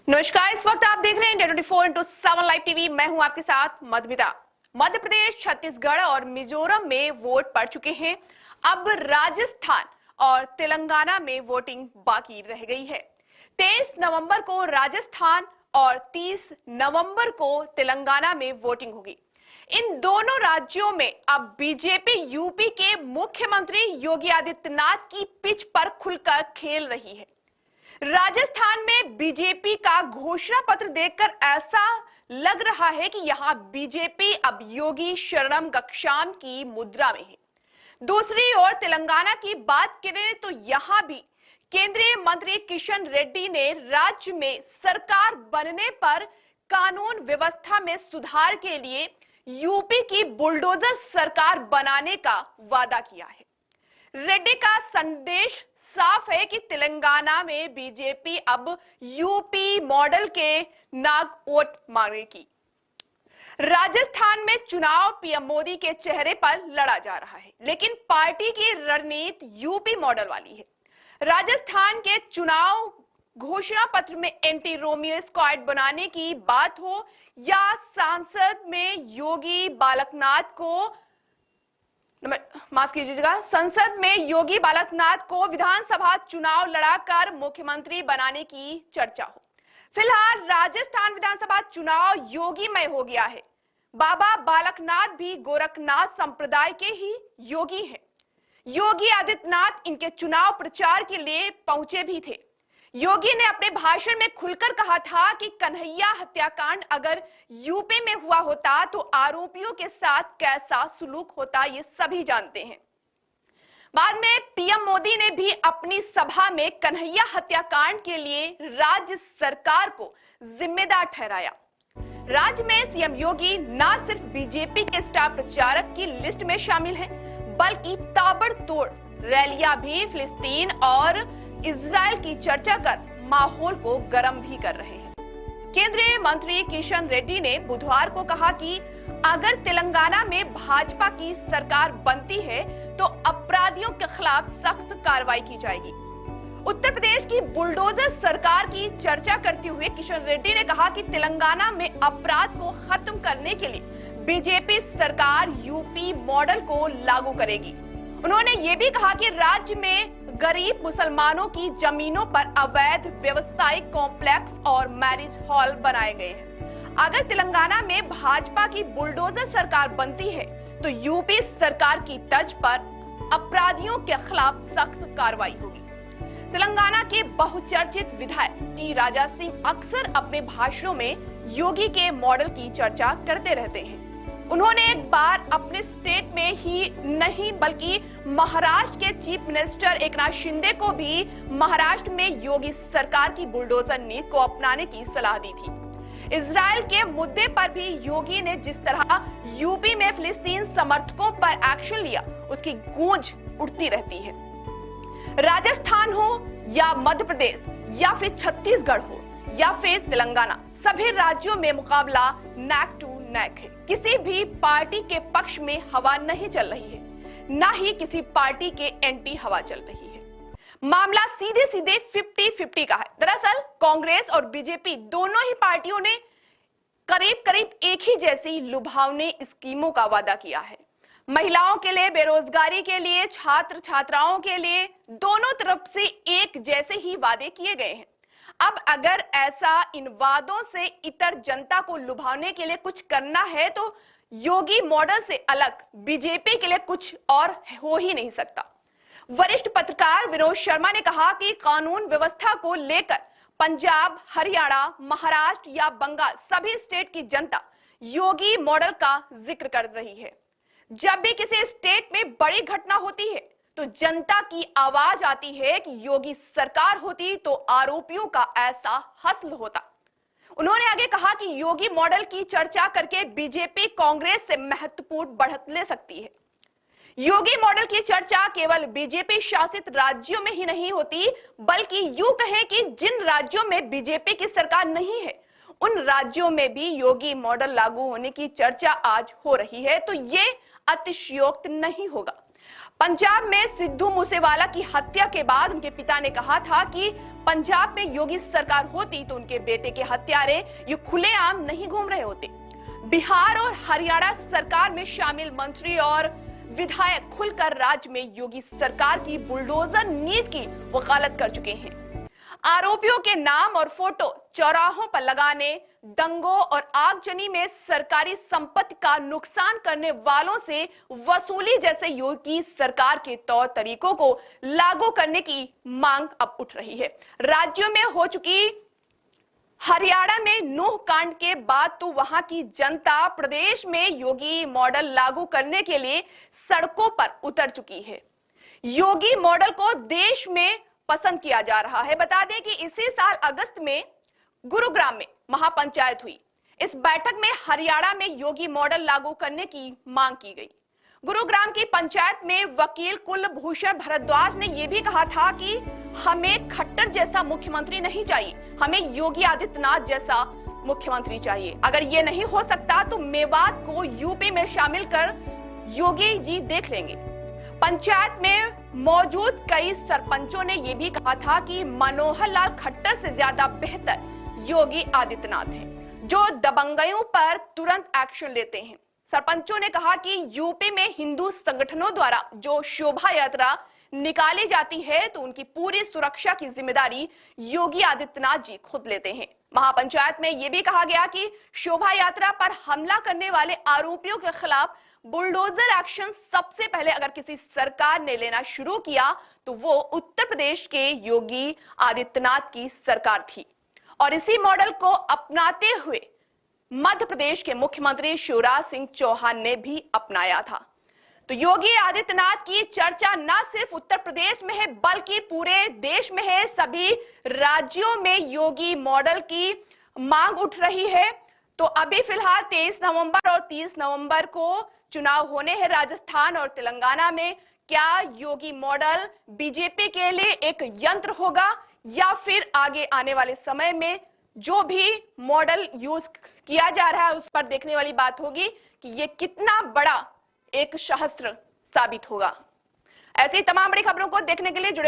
नमस्कार, इस वक्त आप देख रहे हैं इंडिया 24/7 लाइव टीवी। मैं हूं आपके साथ मधुमिता। मध्य प्रदेश, छत्तीसगढ़ और मिजोरम में वोट पड़ चुके हैं। अब राजस्थान और तेलंगाना में वोटिंग बाकी रह गई है। 23 नवंबर को राजस्थान और 30 नवंबर को तेलंगाना में वोटिंग होगी। इन दोनों राज्यों में अब बीजेपी यूपी के मुख्यमंत्री योगी आदित्यनाथ की पिच पर खुलकर खेल रही है। राजस्थान में बीजेपी का घोषणा पत्र देखकर ऐसा लग रहा है कि यहां बीजेपी अब योगी शरणम गच्छामि की मुद्रा में है। दूसरी ओर तेलंगाना की बात करें तो यहां भी केंद्रीय मंत्री किशन रेड्डी ने राज्य में सरकार बनने पर कानून व्यवस्था में सुधार के लिए यूपी की बुलडोजर सरकार बनाने का वादा किया है। रेड्डी का संदेश साफ है कि तेलंगाना में बीजेपी अब यूपी मॉडल के नाग वोट मांगेगी। राजस्थान में चुनाव पीएम मोदी के चेहरे पर लड़ा जा रहा है, लेकिन पार्टी की रणनीति यूपी मॉडल वाली है। राजस्थान के चुनाव घोषणा पत्र में एंटी रोमियो स्क्वाड बनाने की बात हो या सांसद में योगी बालकनाथ को माफ कीजिएगा, संसद में योगी बालकनाथ को विधानसभा चुनाव लड़ाकर मुख्यमंत्री बनाने की चर्चा हो। फिलहाल राजस्थान विधानसभा चुनाव योगीमय हो गया है। बाबा बालकनाथ भी गोरखनाथ संप्रदाय के ही योगी हैं। योगी आदित्यनाथ इनके चुनाव प्रचार के लिए पहुंचे भी थे। योगी ने अपने भाषण में खुलकर कहा था कि कन्हैया हत्याकांड अगर यूपी में हुआ होता तो आरोपियों के साथ कैसा सुलूक होता ये सभी जानते हैं। बाद में पीएम मोदी ने भी अपनी सभा में कन्हैया हत्याकांड के लिए राज्य सरकार को जिम्मेदार ठहराया। राज्य में सीएम योगी न सिर्फ बीजेपी के स्टार प्रचारक की लिस्ट में शामिल हैं, बल्कि ताबड़तोड़ रैलियां भी फिलिस्तीन और इजराइल की चर्चा कर माहौल को गर्म भी कर रहे हैं। केंद्रीय मंत्री किशन रेड्डी ने बुधवार को कहा कि अगर तेलंगाना में भाजपा की सरकार बनती है तो अपराधियों के खिलाफ सख्त कार्रवाई की जाएगी। उत्तर प्रदेश की बुलडोजर सरकार की चर्चा करते हुए किशन रेड्डी ने कहा कि तेलंगाना में अपराध को खत्म करने के लिए बीजेपी सरकार यूपी मॉडल को लागू करेगी। उन्होंने ये भी कहा कि राज्य में गरीब मुसलमानों की जमीनों पर अवैध व्यवसायिक कॉम्प्लेक्स और मैरिज हॉल बनाए गए हैं। अगर तेलंगाना में भाजपा की बुलडोजर सरकार बनती है तो यूपी सरकार की तर्ज पर अपराधियों के खिलाफ सख्त कार्रवाई होगी। तेलंगाना के बहुचर्चित विधायक टी राजा सिंह अक्सर अपने भाषणों में योगी के मॉडल की चर्चा करते रहते हैं। उन्होंने एक बार अपने स्टेट में ही नहीं बल्कि महाराष्ट्र के चीफ मिनिस्टर एकनाथ शिंदे को भी महाराष्ट्र में योगी सरकार की बुलडोजर नीति को अपनाने की सलाह दी थी। इजराइल के मुद्दे पर भी योगी ने जिस तरह यूपी में फिलिस्तीन समर्थकों पर एक्शन लिया, उसकी गूंज उठती रहती है। राजस्थान हो या मध्य प्रदेश या फिर छत्तीसगढ़ हो या फिर तेलंगाना, सभी राज्यों में मुकाबला नेक टू नेक है। किसी भी पार्टी के पक्ष में हवा नहीं चल रही है, ना ही किसी पार्टी के एंटी हवा चल रही है। मामला सीधे सीधे 50-50 का है। दरअसल कांग्रेस और बीजेपी दोनों ही पार्टियों ने करीब करीब एक ही जैसी लुभावनी स्कीमों का वादा किया है। महिलाओं के लिए, बेरोजगारी के लिए, छात्र छात्राओं के लिए, दोनों तरफ से एक जैसे ही वादे किए गए हैं। अब अगर ऐसा इन वादों से इतर जनता को लुभाने के लिए कुछ करना है तो योगी मॉडल से अलग बीजेपी के लिए कुछ और हो ही नहीं सकता। वरिष्ठ पत्रकार विनोद शर्मा ने कहा कि कानून व्यवस्था को लेकर पंजाब, हरियाणा, महाराष्ट्र या बंगाल सभी स्टेट की जनता योगी मॉडल का जिक्र कर रही है। जब भी किसी स्टेट में बड़ी घटना होती है तो जनता की आवाज आती है कि योगी सरकार होती तो आरोपियों का ऐसा हस्ल होता। उन्होंने आगे कहा कि योगी मॉडल की चर्चा करके बीजेपी कांग्रेस से महत्वपूर्ण बढ़त ले सकती है। योगी मॉडल की चर्चा केवल बीजेपी शासित राज्यों में ही नहीं होती, बल्कि यूं कहें कि जिन राज्यों में बीजेपी की सरकार नहीं है उन राज्यों में भी योगी मॉडल लागू होने की चर्चा आज हो रही है। तो ये अतिशयोक्त नहीं होगा। पंजाब में सिद्धू मूसेवाला की हत्या के बाद उनके पिता ने कहा था कि पंजाब में योगी सरकार होती तो उनके बेटे के हत्यारे ये खुलेआम नहीं घूम रहे होते। बिहार और हरियाणा सरकार में शामिल मंत्री और विधायक खुलकर राज्य में योगी सरकार की बुलडोजर नीति की वकालत कर चुके हैं। आरोपियों के नाम और फोटो चौराहों पर लगाने, दंगों और आगजनी में सरकारी संपत्ति का नुकसान करने वालों से वसूली जैसे योगी सरकार के तौर तरीकों को लागू करने की मांग अब उठ रही है। राज्यों में हो चुकी हरियाणा में नूह कांड के बाद तो वहां की जनता प्रदेश में योगी मॉडल लागू करने के लिए सड़कों पर उतर चुकी है। योगी मॉडल को देश में पसंद किया जा रहा है। बता दें कि इसी साल अगस्त में गुरुग्राम में महापंचायत हुई। इस बैठक में हरियाणा में योगी मॉडल लागू करने की मांग की गई। गुरुग्राम की पंचायत में वकील कुलभूषण भारद्वाज ने यह भी कहा था कि हमें खट्टर जैसा मुख्यमंत्री नहीं चाहिए, हमें योगी आदित्यनाथ जैसा मुख्यमंत्री चाहिए। अगर ये नहीं हो सकता तो मेवात को यूपी में शामिल कर योगी जी देख लेंगे। पंचायत में मौजूद कई सरपंचों ने यह भी कहा था कि मनोहर लाल खट्टर से ज्यादा बेहतर योगी आदित्यनाथ हैं, जो दबंगइयों पर तुरंत एक्शन लेते हैं। सरपंचों ने कहा कि यूपी में हिंदू संगठनों द्वारा जो शोभा यात्रा निकाली जाती है तो उनकी पूरी सुरक्षा की जिम्मेदारी योगी आदित्यनाथ जी खुद लेते हैं। महापंचायत में यह भी कहा गया कि शोभा यात्रा पर हमला करने वाले आरोपियों के खिलाफ बुलडोजर एक्शन सबसे पहले अगर किसी सरकार ने लेना शुरू किया तो वो उत्तर प्रदेश के योगी आदित्यनाथ की सरकार थी, और इसी मॉडल को अपनाते हुए मध्य प्रदेश के मुख्यमंत्री शिवराज सिंह चौहान ने भी अपनाया था। तो योगी आदित्यनाथ की चर्चा न सिर्फ उत्तर प्रदेश में है बल्कि पूरे देश में है। सभी राज्यों में योगी मॉडल की मांग उठ रही है। तो अभी फिलहाल 23 नवंबर और 30 नवंबर को चुनाव होने हैं राजस्थान और तेलंगाना में। क्या योगी मॉडल बीजेपी के लिए एक यंत्र होगा या फिर आगे आने वाले समय में जो भी मॉडल यूज किया जा रहा है उस पर देखने वाली बात होगी कि ये कितना बड़ा एक शस्त्र साबित होगा। ऐसी तमाम बड़ी खबरों को देखने के लिए जुड़े